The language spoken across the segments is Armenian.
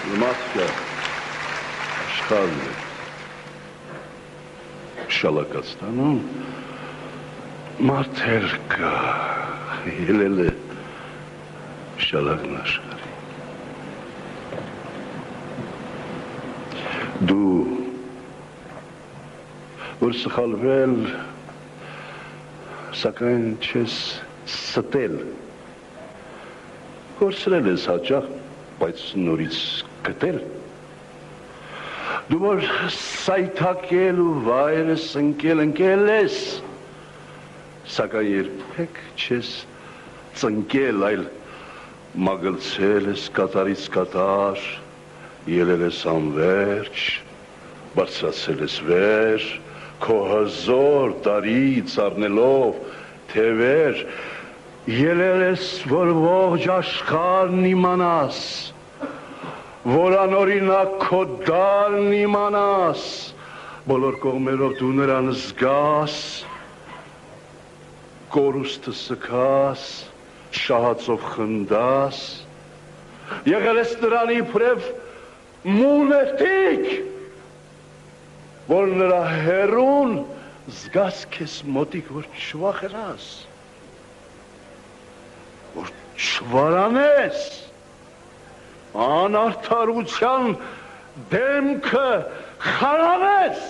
Մարդը աշխարհն է շալակացնում մարդեր կա ելել է շալակն աշխարհի դու որ սխալվել սակայն չես ստել կորցրել ես հաճախ բայց նորից գտել դու որ սայթակել ու վայրս ընկել ես սակայն երբեք չես ծնկել այլ մագլցել ես կատարից կատար ելել ես անվերջ բարձրացել ես վեր քո հզոր տարից առնելով թևեր ելել ես որ ողջ աշխարհն իմանաս որ անօրինակ քո դարն իմանաս բոլոր կողմերով դու նրան զգաս կորուստը սկաս շահածով խնդաս եղել ես նրան իբրև մունետիկ որ նրա հերուն զգաս քեզ մոտիկ որ չվախենաս որ չվարանես անարդարության դեմքը խարավես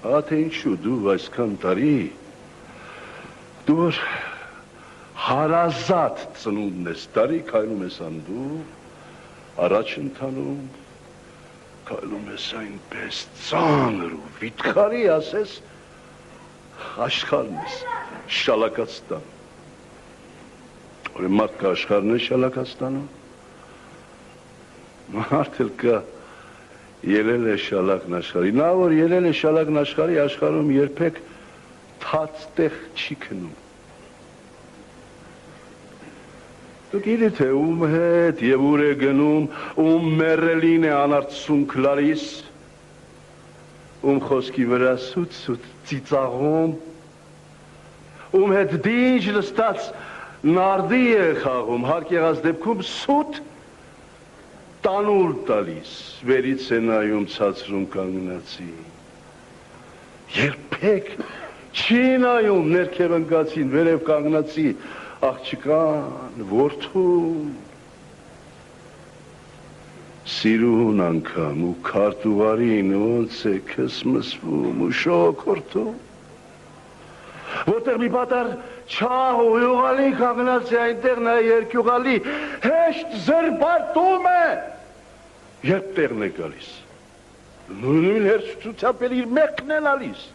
Ատե ինչու դու այսքան տարի դու որ հարազատ ծնունդն ես տարի քայլում ես անդուր առաջ ընթանում քայլում ես այնպես ծանր ու վիթխարի ասես աշխարհն ես շալակած տան Ուրեմն մարդը աշխարհն է շալակած տանում մարդ էլ կա ելել է շալակն աշխարհի նա որ ելել է շալակն աշխարհի աշխարհում երբեք թաց տեղ չի քնում Դու գիտես թե ում հետ եւ ուր է գնում ում մեռելին է անարցունք լալիս ում խոսքի վրա սուտ ծիծաղում ում հետ դինջ լստած նարդի է խաղում հարկ եղած դեպքում սուտ տանուլ տալիս վերից է նայում ցածրում կանգնացի երբեք չի նայում ներքև ընկածին վերև կանգնացի աղջկան որդուն սիրուն անգամ ու քարտուղարին ոնց է քեզ մսվում ու շոքորթում որտեղ մի պատար չաղ ու յուղալի կանգնած է այնտեղ նա երկյուղալի հեշտ զրբարտում է երբ տեղն է գալիս նույն հերցությամբ էլ իր մեղքն է լալիս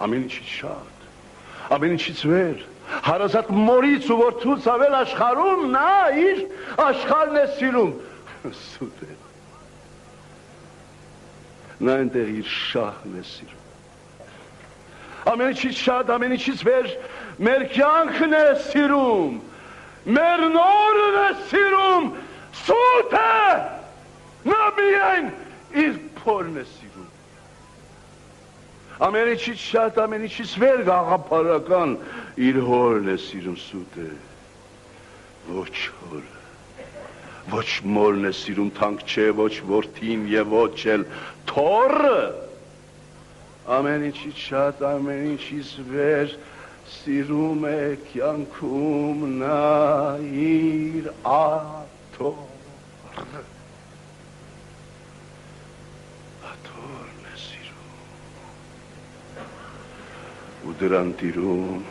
ամեն ինչից շատ ամեն ինչից վեր հարազատ մորից ու որդուց ավել աշխարհում նա իր աշխարհն է սիրում սուտ է նա այնտեղ իր շահն է սիրում ամեն ինչից շատ ամեն ինչից վեր մեր կյանքն է սիրում մեր նորն է սիրում սուտ է նա միայն իր փորն է սիրում ամեն ինչից շատ ամեն ինչից վեր գաղափարական իր հորն է սիրում սուտ է ոչ հորը ոչ մորն է սիրում թանկ չէ ոչ որդին եւ ոչ էլ թոռը ամեն ինչից շատ ամեն ինչից վեր սիրում է կյանքում նա իր աթոռը աթոռն է սիրում ու դրան տիրում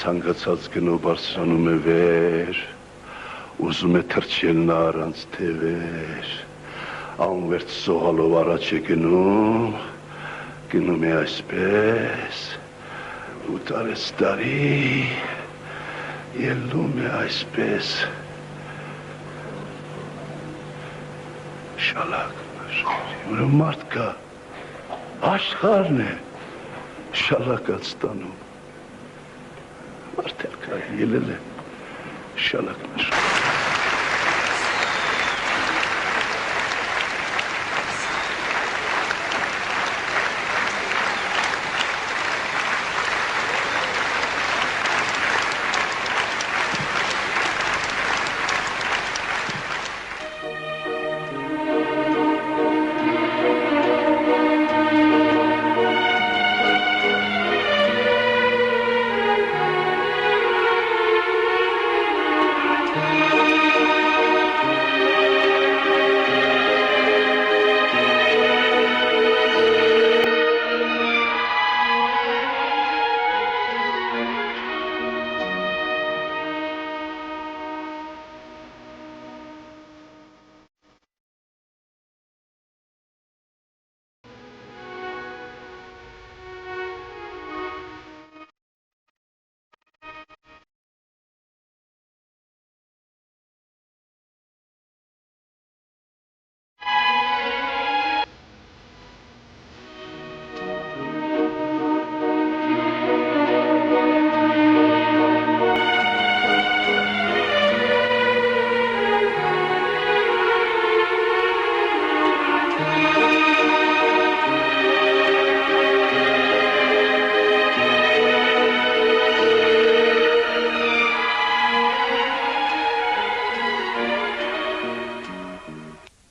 ցանկացած գնով բարձրանում է վեր ուզում է թռչել նա առանց թևեր անվերջ սողալով առաջ է գնում գնում է այսպես ու տարի ելնում է այսպես շալակն աշխարհի ուրեմն մարդ կա աշխարհն է շալակած տանում մարդ էլ կա ելել է շալակն աշխարհի